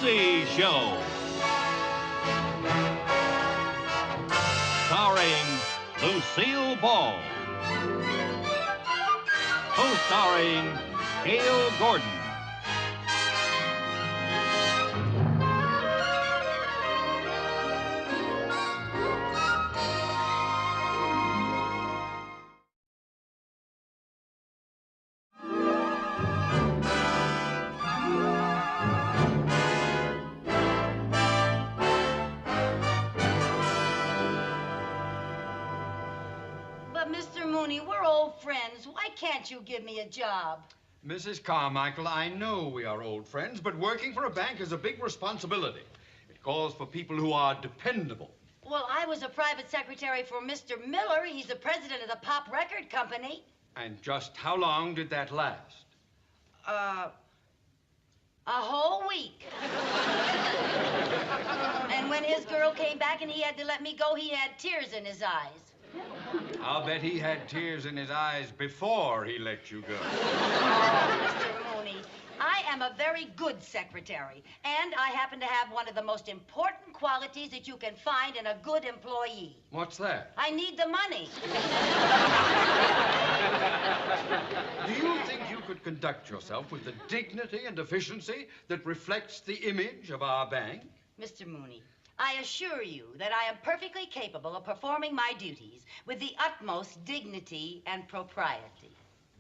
Lucy Show. Starring Lucille Ball. Co-starring Gail Gordon. We're old friends. Why can't you give me a job? Mrs. Carmichael, I know we are old friends, but working for a bank is a big responsibility. It calls for people who are dependable. Well, I was a private secretary for Mr. Miller. He's the president of the Pop Record Company. And just how long did that last? A whole week. And when his girl came back and he had to let me go, he had tears in his eyes. I'll bet he had tears in his eyes before he let you go. Oh, Mr. Mooney, I am a very good secretary, and I happen to have one of the most important qualities that you can find in a good employee. What's that? I need the money. Do you think you could conduct yourself with the dignity and efficiency that reflects the image of our bank? Mr. Mooney, I assure you that I am perfectly capable of performing my duties with the utmost dignity and propriety.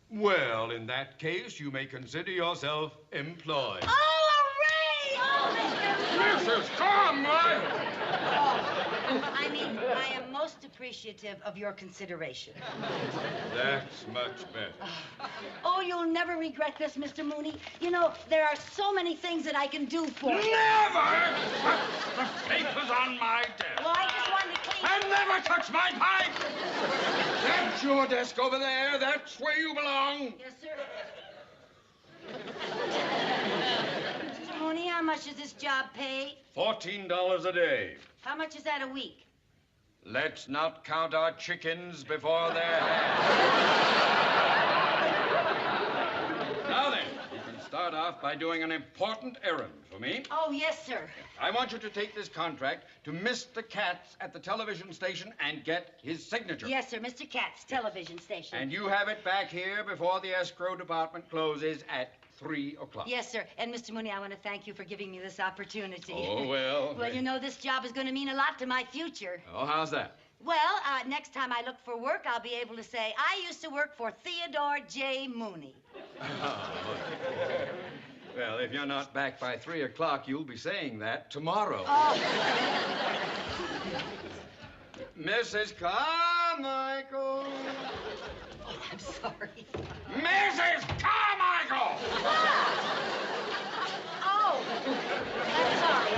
Well, in that case, you may consider yourself employed. Oh, hooray! Oh, Mrs. Carmichael! I am most appreciative of your consideration. That's much better. Oh, you'll never regret this, Mr. Mooney. You know, there are so many things that I can do for you. Never touch the papers on my desk. Well, I just wanted to clean... And never touch my pipe! That's your desk over there. That's where you belong. Yes, sir. Mr. Mooney, how much does this job pay? $14 a day. How much is that a week? Let's not count our chickens before they're hatched. Now then, you can start off by doing an important errand for me. Oh, yes, sir. I want you to take this contract to Mr. Katz at the television station and get his signature. Yes, sir, Mr. Katz, television station. And you have it back here before the escrow department closes at 3 o'clock. Yes, sir. And, Mr. Mooney, I want to thank you for giving me this opportunity. Oh, well. Well, you know, this job is going to mean a lot to my future. Oh, how's that? Well, next time I look for work, I'll be able to say, I used to work for Theodore J. Mooney. Well, if you're not back by 3 o'clock, you'll be saying that tomorrow. Oh. Mrs. Carmichael. Oh, I'm sorry. Mrs. Carmichael! Oh, I'm sorry.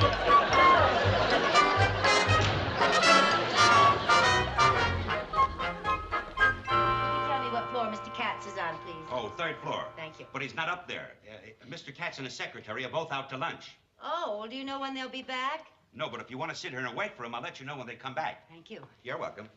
Tell me what floor Mr. Katz is on, please. Oh, third floor. Thank you. But he's not up there. Mr. Katz and his secretary are both out to lunch. Oh, well, do you know when they'll be back? No, but if you want to sit here and wait for him, I'll let you know when they come back. Thank you. You're welcome.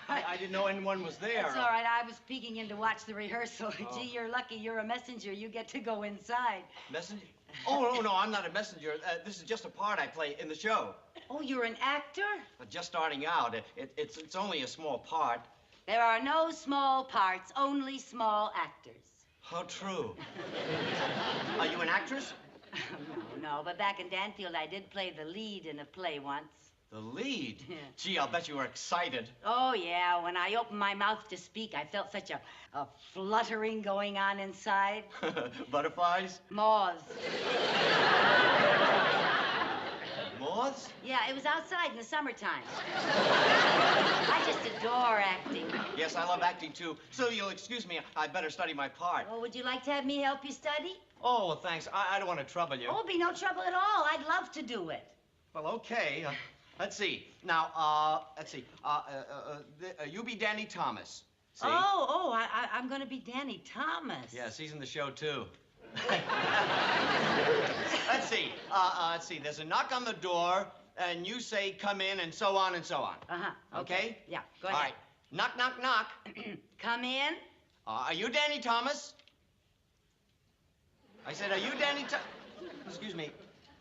I didn't know anyone was there. That's all right. I was peeking in to watch the rehearsal. Oh. Gee, you're lucky. You're a messenger. You get to go inside. Messenger? Oh, no, I'm not a messenger. This is just a part I play in the show. Oh, you're an actor? Just starting out. It's only a small part. There are no small parts, only small actors. How true. Are you an actress? No, but back in Danfield, I did play the lead in a play once. The lead? Gee, I'll bet you were excited. Oh, yeah. When I opened my mouth to speak, I felt such a fluttering going on inside. Butterflies? Moths. Moths? Yeah, it was outside in the summertime. I just adore acting. Yes, I love acting, too. So you'll excuse me, I'd better study my part. Oh, would you like to have me help you study? Oh, well, thanks. I don't want to trouble you. Oh, it'll be no trouble at all. I'd love to do it. Well, okay. Let's see. Now, let's see. You be Danny Thomas. See? I'm going to be Danny Thomas. Yes, he's in the show, too. Let's see. Let's see. There's a knock on the door, and you say, come in, and so on and so on. Uh-huh. Okay? Yeah, go ahead. All right. Knock, knock, knock. Come in. Are you Danny Thomas? I said, are you Danny Excuse me.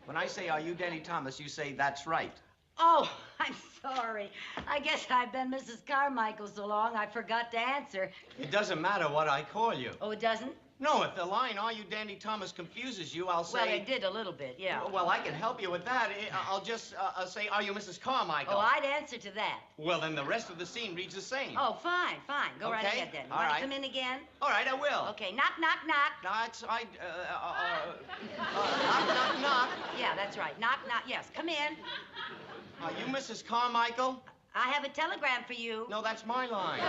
When I say, are you Danny Thomas, you say, that's right. Oh, I'm sorry. I guess I've been Mrs. Carmichael so long I forgot to answer. It doesn't matter what I call you. Oh, it doesn't? No, if the line, are you Danny Thomas, confuses you, I'll say... Well, it did a little bit, yeah. Well, I can help you with that. I'll just say, are you Mrs. Carmichael? Oh, I'd answer to that. Well, then the rest of the scene reads the same. Oh, fine. Go right ahead, then. You want to come in again? All right, I will. Okay, knock, knock, knock. Knock, knock, knock. Yeah, that's right. Knock, knock. Yes, come in. Are you Mrs. Carmichael? I have a telegram for you. No, that's my line.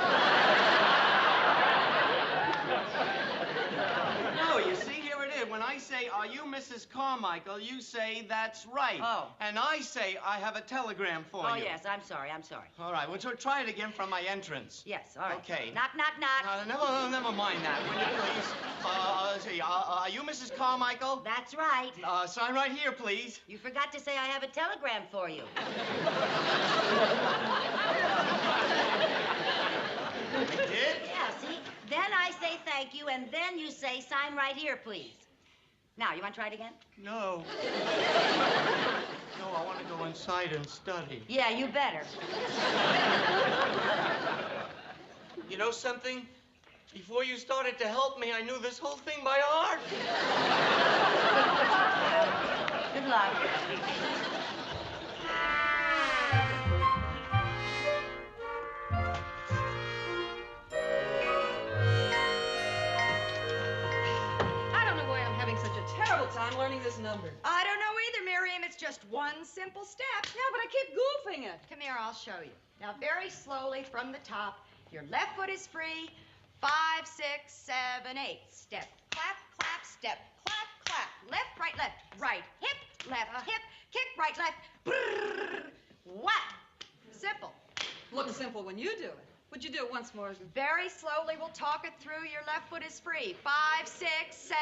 No, you see, here it is. When I say, are you Mrs. Carmichael, you say, that's right. Oh. And I say, I have a telegram for you. Oh, yes, I'm sorry. All right, well, so try it again from my entrance. Yes, all right. Okay. Knock, knock, knock. Never mind that, will you please? See, are you Mrs. Carmichael? That's right. Sign right here, please. You forgot to say I have a telegram for you. I did? Yeah, see? Then I say thank you, and then you say sign right here, please. Now, you want to try it again? No. No, I want to go inside and study. Yeah, you better. You know something? Before you started to help me, I knew this whole thing by heart. Good luck. I'm learning this number. I don't know either, Miriam. It's just one simple step. Yeah, but I keep goofing it. Come here, I'll show you. Now, very slowly from the top. Your left foot is free. 5, 6, 7, 8. Step, clap, clap, step, clap, clap. Left, right, left. Right, hip, left, hip. Kick, right, left. Brrr, whap. Simple. Looks simple when you do it. Would you do it once more? Very slowly, we'll talk it through. Your left foot is free. 5, 6, 7,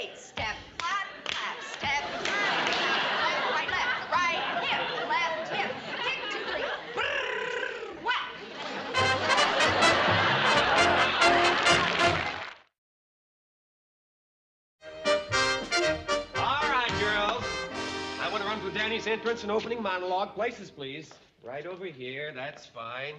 8. Step, clap, clap. Step, clap. Left, right, left. Right, hip, left, hip. Kick, 2, 3. Brrr, whack. All right, girls. I want to run through Danny's entrance and opening monologue. Places, please. Right over here. That's fine.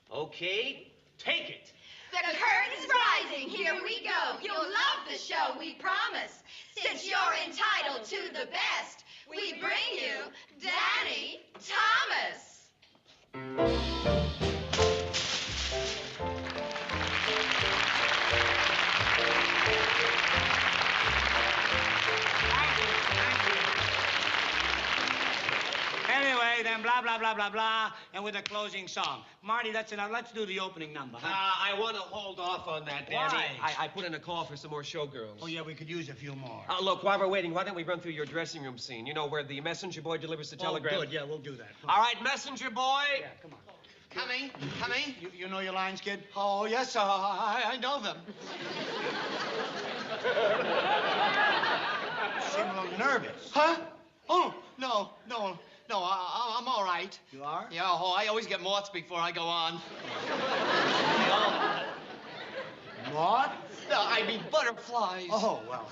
Okay, take it. The curtain's rising, here we go. You'll love the show, we promise. Since you're entitled to the best, we bring you Danny Thomas. Anyway, then blah, blah, blah, blah, blah, and with a closing song. Marty, that's enough. Let's do the opening number, huh? I want to hold off on that, Danny. Why? I put in a call for some more showgirls. Oh, yeah, we could use a few more. Look, while we're waiting, why don't we run through your dressing room scene? You know, where the messenger boy delivers the telegram. Oh, good. Yeah, we'll do that. All right, messenger boy. Yeah, come on. Coming. You know your lines, kid? Oh, yes, I know them. You seem a little nervous. Huh? Oh, no, I'm all right. You are? Yeah, I always get moths before I go on. What? No, I mean butterflies. Oh, well.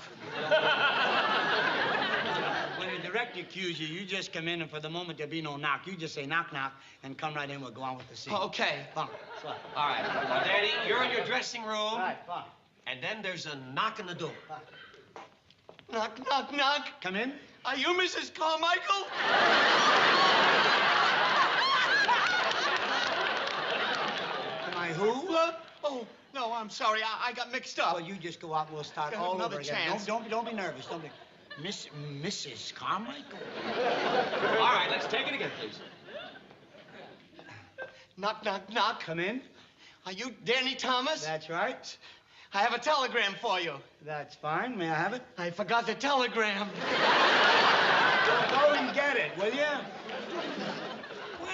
When the director cues you, you just come in, and for the moment there'll be no knock. You just say knock, knock, and come right in. We'll go on with the scene. Okay. Come on. All right. Now, Danny, you're in your dressing room. All right, fine. And then there's a knock on the door. Knock, knock, knock. Come in. Are you Mrs. Carmichael? Am I who? Oh, no, I'm sorry. I got mixed up. Well, you just go out and we'll start Got all another over again. chance. Don't be nervous. Don't be. Mrs. Carmichael? All right, let's take it again, please. Knock, knock, knock. Come in. Are you Danny Thomas? That's right. I have a telegram for you. That's fine. May I have it? I forgot the telegram. Go and get it, will you?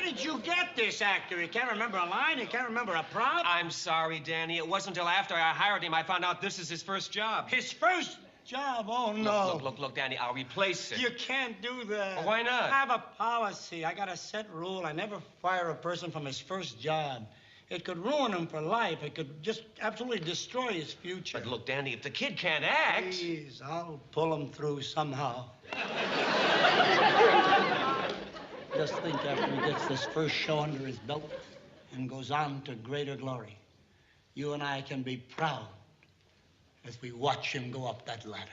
Where did you get this actor? He can't remember a line, he can't remember a prop? I'm sorry, Danny. It wasn't until after I hired him I found out this is his first job. His first job? Oh, no. Look, Danny, I'll replace it. You can't do that. Well, why not? I have a policy. I got a set rule. I never fire a person from his first job. It could ruin him for life. It could just absolutely destroy his future. But look, Danny, if the kid can't act... Please, I'll pull him through somehow. Just think, after he gets this first show under his belt and goes on to greater glory, you and I can be proud as we watch him go up that ladder.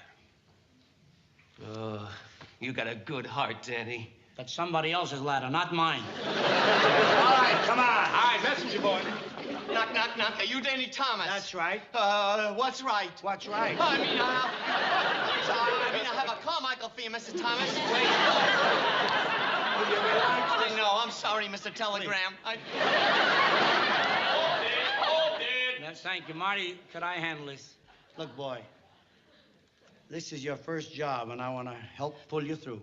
Oh, you got a good heart, Danny. That's somebody else's ladder, not mine. All right, come on. All right, messenger boy. Knock, knock, knock. Are you Danny Thomas? That's right. What's right? What's right? I have a Carmichael for you, Mr. Thomas. Will you relax? No, I'm sorry, Mr. Telegram. Hold it. Yes, thank you. Marty, could I handle this? Look, boy, this is your first job, and I want to help pull you through.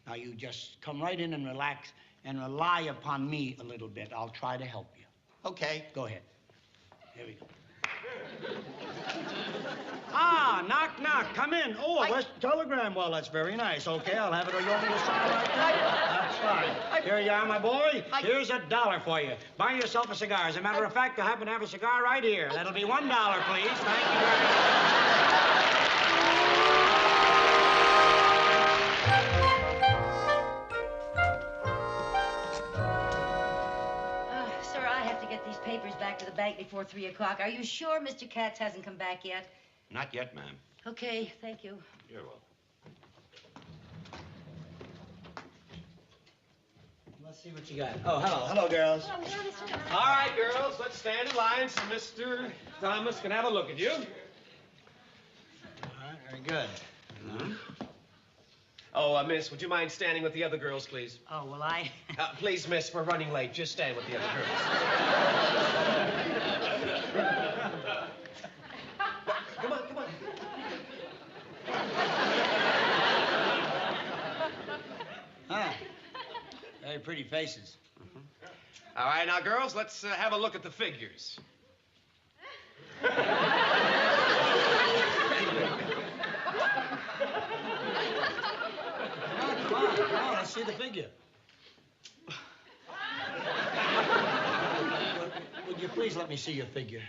Now, you just come right in and relax and rely upon me a little bit. I'll try to help you. Okay. Go ahead. Here we go. Ah, knock, knock. Come in. Oh, a West Telegram. Well, that's very nice. Okay, I'll have it. You want me to sign right there? That's fine. Here you are, my boy. Here's $1 for you. Buy yourself a cigar. As a matter of fact, I happen to have a cigar right here. That'll be $1, please. Thank you very much. Sir, I have to get these papers back to the bank before 3 o'clock. Are you sure Mr. Katz hasn't come back yet? Not yet, ma'am. Okay, thank you. You're welcome. Let's see what you got. Oh, hello. Hello, girls. All right, girls, let's stand in line so Mr. Thomas can have a look at you. All right, very good. Oh, miss, would you mind standing with the other girls, please? Oh, well, I... Please, miss, we're running late. Just stand with the other girls. Come on. Huh. Very pretty faces. All right, now, girls, let's have a look at the figures. Come on, let's see the figure. Would you please let me see your figure?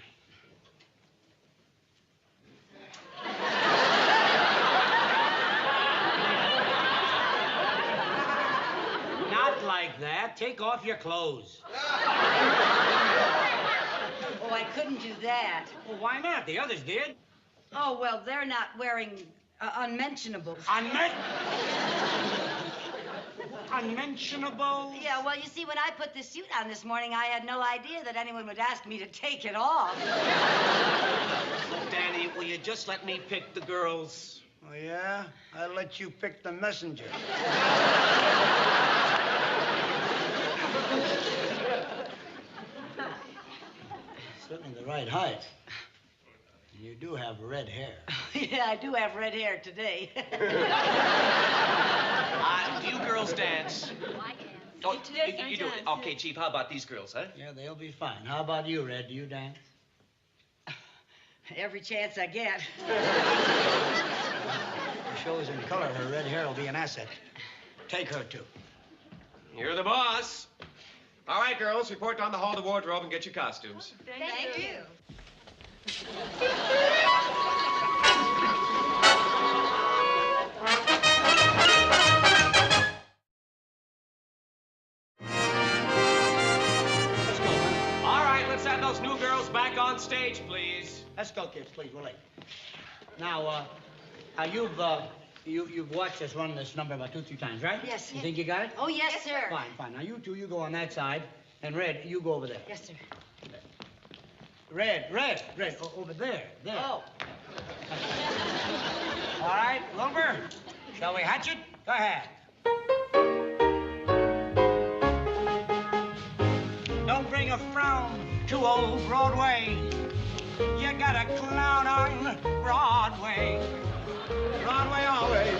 Not like that. Take off your clothes. Oh, I couldn't do that. Well, why not? The others did. Oh, well, they're not wearing unmentionables. Unmentionable? Yeah, well, you see, when I put this suit on this morning, I had no idea that anyone would ask me to take it off. Danny, will you just let me pick the girls? Oh, yeah? I'll let you pick the messenger. Certainly the right height. And you do have red hair. Yeah, I do have red hair today. You girls dance. I can. Oh, you do it. Okay, Chief, how about these girls, huh? Yeah, they'll be fine. How about you, Red? Do you dance? Every chance I get. It shows in color. Her red hair will be an asset. Take her, too. You're the boss. All right, girls, report down the hall to wardrobe and get your costumes. Thank you. Let's go, huh? All right, let's have those new girls back on stage, please. Let's go, kids, please. We're late. Now, you've watched us run this number about 2-3 times, right? Yes. You think you got it? Oh, yes, sir. Fine. Now, you two, you go on that side. And Red, you go over there. Yes, sir. Red, over there. Oh. All right, Wilbur, shall we hatch it? Go ahead. Don't bring a frown to old Broadway. You got a clown on Broadway. Broadway always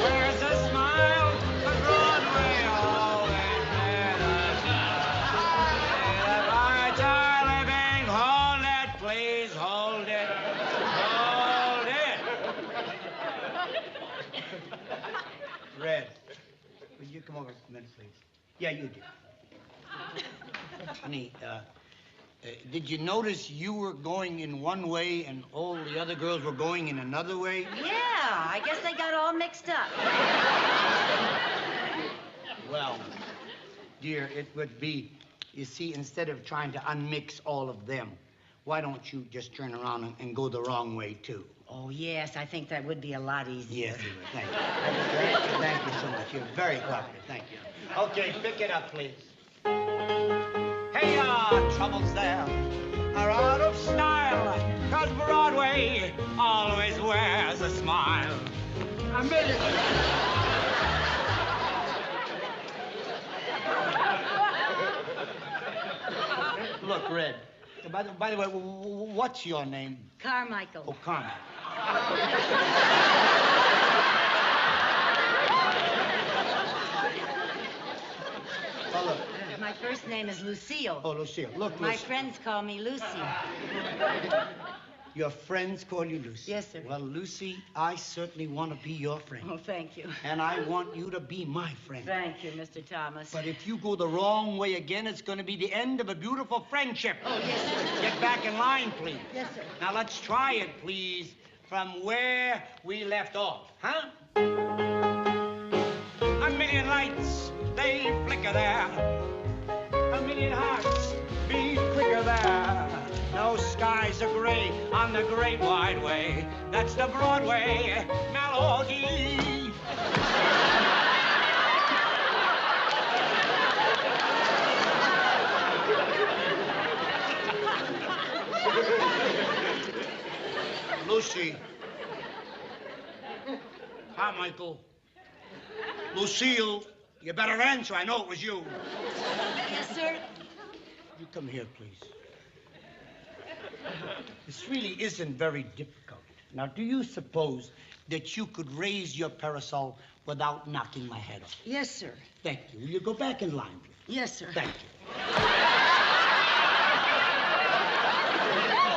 wears a smile, but Broadway always wears a smile. Yeah, you did. Honey, did you notice you were going in one way and all the other girls were going in another way? Yeah, I guess they got all mixed up. Well, dear, it would be, you see, instead of trying to unmix all of them, why don't you just turn around and go the wrong way, too? Oh, yes, I think that would be a lot easier. Yes, you would. Thank you. Thank you so much. You're very cooperative. Thank you. Okay, pick it up, please. Hey, troubles there are out of style, 'cause Broadway always wears a smile. A million... Look, Red, by the way, what's your name? Carmichael. Oh, Carmen. Oh, look. My first name is Lucille. Oh, Lucille. Look, My Lucille. friends call me Lucy. Your friends call you Lucy? Yes, sir. Well, Lucy, I certainly want to be your friend. Oh, thank you. And I want you to be my friend. Thank you, Mr. Thomas. But if you go the wrong way again, it's going to be the end of a beautiful friendship. Oh, yes, sir. Get back in line, please. Yes, sir. Now, let's try it, please, from where we left off, huh? A million lights, they flicker there. A million hearts beat quicker there. No skies are gray on the great wide way. That's the Broadway melody. Lucy. Carmichael. Lucille, you better answer. I know it was you. Yes, sir. You come here, please. This really isn't very difficult. Now, do you suppose that you could raise your parasol without knocking my head off? Yes, sir. Thank you. Will you go back in line, please? Yes, sir. Thank you. Oh,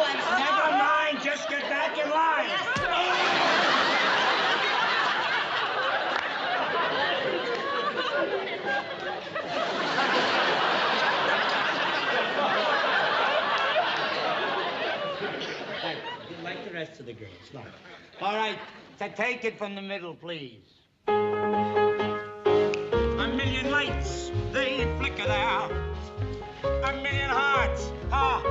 I'm sorry. Never mind. Just get back in line. Yes, sir. Like the rest of the girls. No. All right, take it from the middle, please. A million lights, they flicker there. A million hearts,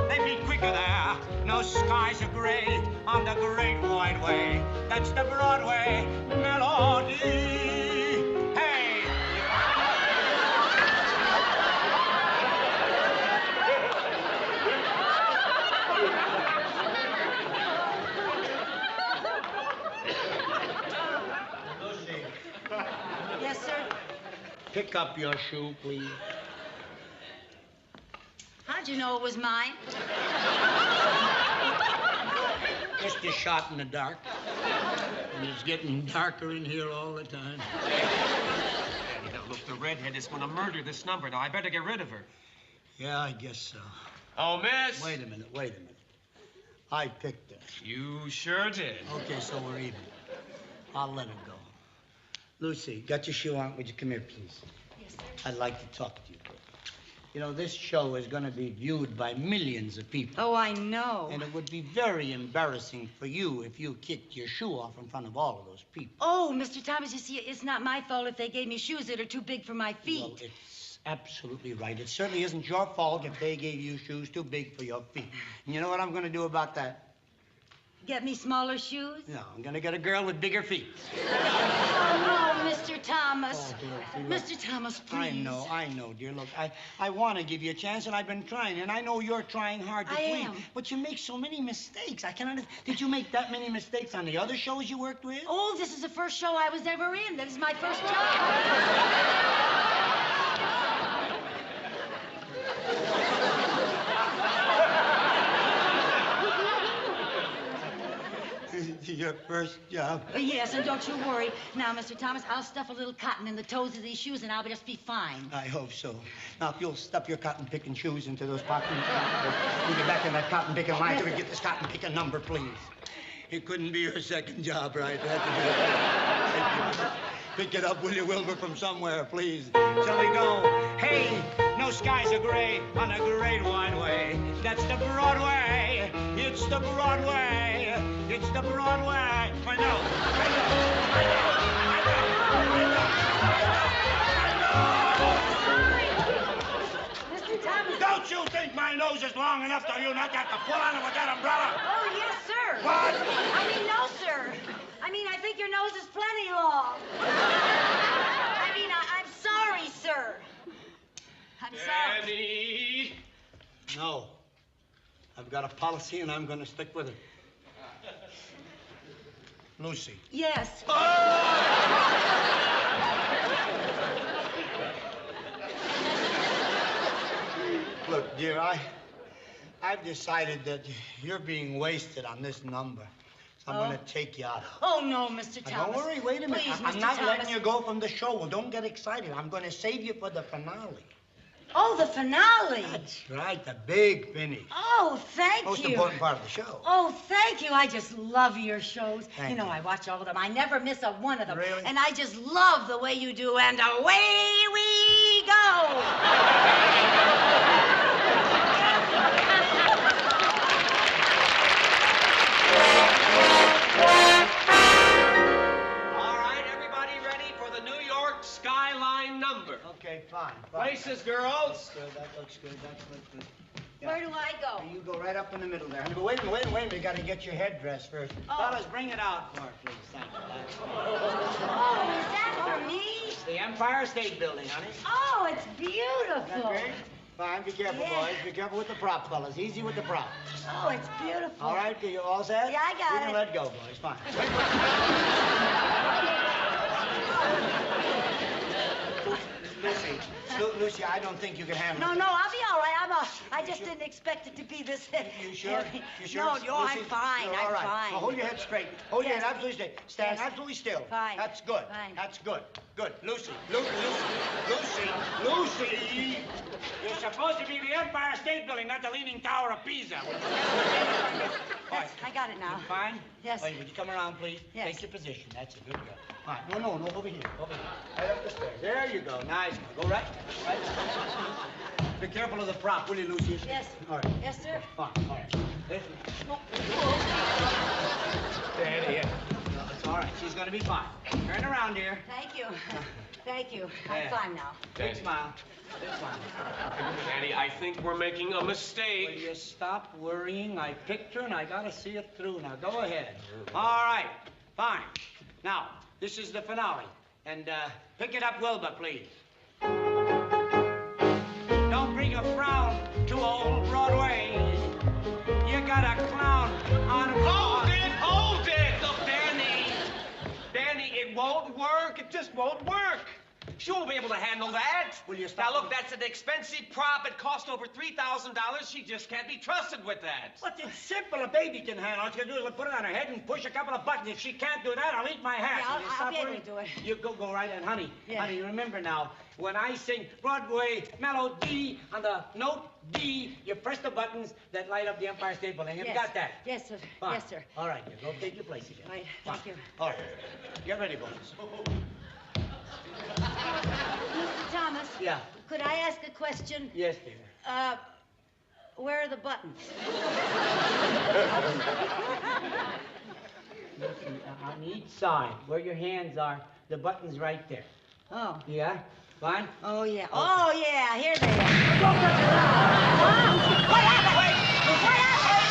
they beat quicker there. No skies are gray on the great wide way. That's the Broadway melody. Hey! Yes, sir. Pick up your shoe, please. How'd you know it was mine? Just a shot in the dark. And it's getting darker in here all the time. Now, look, the redhead is going to murder this number. Now, I better get rid of her. Yeah, I guess so. Oh, miss. Wait a minute. I picked her. You sure did. Okay, so we're even. I'll let her go. Lucy, got your shoe on? Would you come here, please? Yes, sir. I'd like to talk to you. You know, this show is going to be viewed by millions of people. Oh, I know. And it would be very embarrassing for you if you kicked your shoe off in front of all of those people. Oh, Mr. Thomas, you see, it's not my fault if they gave me shoes that are too big for my feet. Well, it's absolutely right. It certainly isn't your fault if they gave you shoes too big for your feet. And you know what I'm going to do about that? Get me smaller shoes? No, I'm going to get a girl with bigger feet. Oh, no, Mr. Thomas. Oh, dear, look. Mr. Thomas, please. I know, dear. Look, I want to give you a chance, and I've been trying, and I know you're trying hard to I please. am. But you make so many mistakes. I can't understand. Did you make that many mistakes on the other shows you worked with? Oh, this is the first show I was ever in. This is my first job. Your first job. Yes, and don't you worry. Now, Mr. Thomas, I'll stuff a little cotton in the toes of these shoes, and I'll just be fine. I hope so. Now, if you'll stuff your cotton-picking shoes into those pockets, we'll get back in that cotton-picking line till we get this cotton-picking number, please. It couldn't be your second job, right? Pick it up, will you, Wilbur, from somewhere, please? Shall we go? Hey, no skies are gray on a great wide way. That's the Broadway. It's the Broadway. It's the Broadway. I know. Mr. Thomas. Don't you think my nose is long enough for you not to have to pull on it with that umbrella? Oh, yes, sir. What? I mean, no, sir. I mean, I think your nose is plenty long. I mean, I'm sorry, sir. I'm sorry. Danny! No. I've got a policy, and I'm going to stick with it. Lucy. Yes. Look, dear, I've decided that you're being wasted on this number. So I'm going to take you out. Oh, no, Mr. Now, Thomas. don't worry, wait a minute. Please, I'm Mr. not Thomas. letting you go from the show. Well, don't get excited. I'm going to save you for the finale. Oh, the finale. That's right, the big finish. Oh, thank Most you. important part of the show. Oh, thank you. I just love your shows. Thank you know, you. I watch all of them. I never miss a one of them. Really? And I just love the way you do. And away we go. All right, everybody ready for the New York skyline number? Okay, fine. Places, girls. That looks good. That looks good. Yeah. Where do I go? You go right up in the middle there. But wait a minute. You got to get your head dressed first. Oh. Fellas, bring it out for it, please. Thank you. Oh, is that for me? It's the Empire State Building, honey. Oh, it's That beautiful. great? Fine, be careful, Yeah. boys. Be careful with the prop, fellas. Easy with the prop. Oh, it's beautiful. All right, you all set? Yeah, I got You can it. let go, boys. Fine. Lucy, I don't think you can handle it. No, I'll be all right. I just didn't expect it to be this You sure? heavy. You sure? No, Lucy, I'm fine. you're I'm all right. fine. Now, hold your head straight. Hold your Yes. head absolutely straight. Stand Yes. absolutely still. Fine. That's good. Fine. That's good. Good. Lucy. Lucy. You're supposed to be the Empire State Building, not the Leaning Tower of Pisa. I got it now. Fine? Yes. Wait, would you come around, please? Yes. Take your position. That's a good girl. All right. No, over here. Right up the stairs. There you go. Nice. Go right. Be careful of the prop, will you, Lucy? Yes. All right. Yes, sir. Fine. All right. Danny, No, it's all right. She's going to be fine. Turn around, dear. Thank you. Thank you. I'm Yeah. fine now. Big smile. Big smile. Danny, I think we're making a Will mistake. you stop worrying? I picked her, and I got to see it through. Now, go ahead. All right. Fine. Now, this is the finale. And pick it up, Wilbur, please. Don't bring a frown to old Broadway. You got a clown on a... Hold it! Look, Danny, it won't work. It just won't work. She won't be able to handle that. Will you stop? Now, look, that's an expensive prop. It cost over $3,000. She just can't be trusted with that. But it's simple. A baby can handle it. All she can do is put it on her head and push a couple of buttons. If she can't do that, I'll eat my hat. Yeah, Will you I'll stop be able worrying? to do it. You go right in, honey. Yeah. Honey, remember now, when I sing Broadway melody on the note D, you press the buttons that light up the Empire State Building. Have you got that? Yes, sir. Fine. Yes, sir. All right, you go take your place again. Right, Fine. thank you. All right. Get ready, boys. Mr. Thomas. Yeah. Could I ask a question? Yes, dear. Where are the buttons? Listen, on each side, where your hands are, the button's right there. Oh. Yeah? Fine? Oh, yeah. Oh, yeah. Here they are. What happened? What happened? What happened?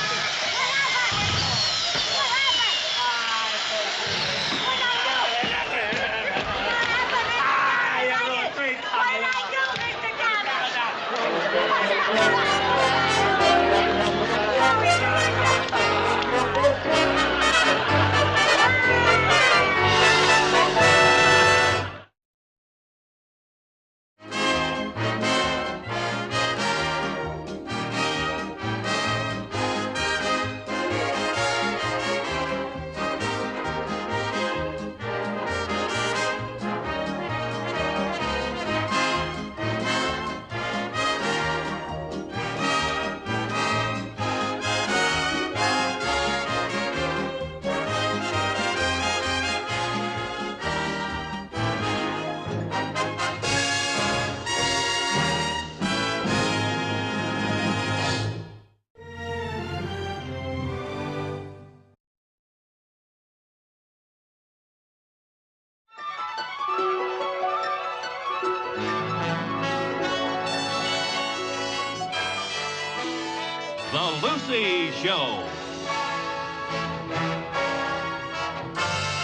Lucy Show.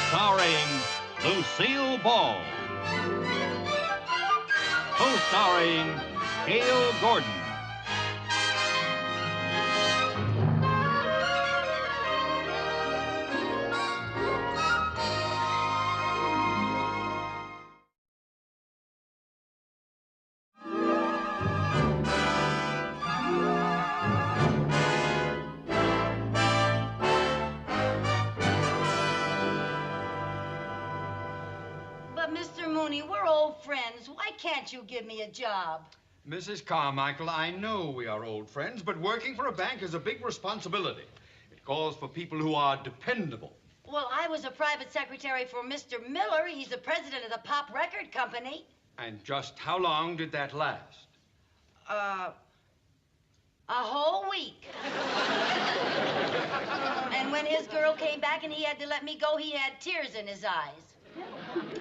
Starring Lucille Ball. Co-starring Gail Gordon. But, Mr. Mooney, we're old friends. Why can't you give me a job? Mrs. Carmichael, I know we are old friends, but working for a bank is a big responsibility. It calls for people who are dependable. Well, I was a private secretary for Mr. Miller. He's the president of the Pop Record Company. And just how long did that last? A whole week. And when his girl came back and he had to let me go, he had tears in his eyes.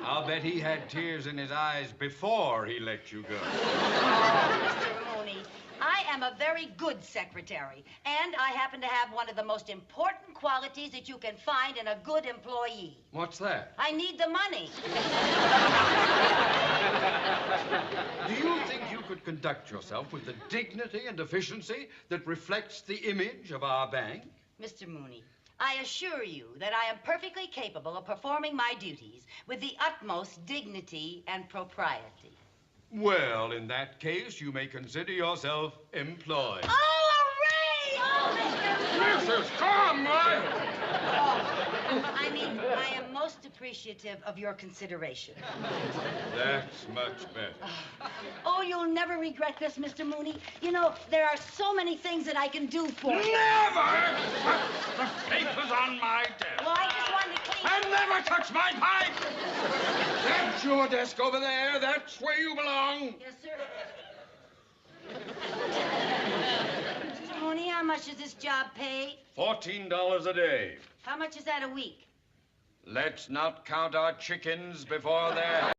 I'll bet he had tears in his eyes before he let you go. Mr. Mooney, I am a very good secretary, and I happen to have one of the most important qualities that you can find in a good employee. What's that? I need the money. Do you think you could conduct yourself with the dignity and efficiency that reflects the image of our bank? Mr. Mooney, I assure you that I am perfectly capable of performing my duties with the utmost dignity and propriety. Well, in that case, you may consider yourself employed. Oh, hooray! Oh, Mr. Mooney! Mrs. Carmichael! I mean, I am most appreciative of your consideration. That's much better. Oh, you'll never regret this, Mr. Mooney. You know, there are so many things that I can do for you. Never touch the papers on my desk. Well, I just wanted to clean... And never touch my pipe! That's your desk over there. That's where you belong. Yes, sir. Mr. Mooney, how much does this job pay? $14 a day. How much is that a week? Let's not count our chickens before they're...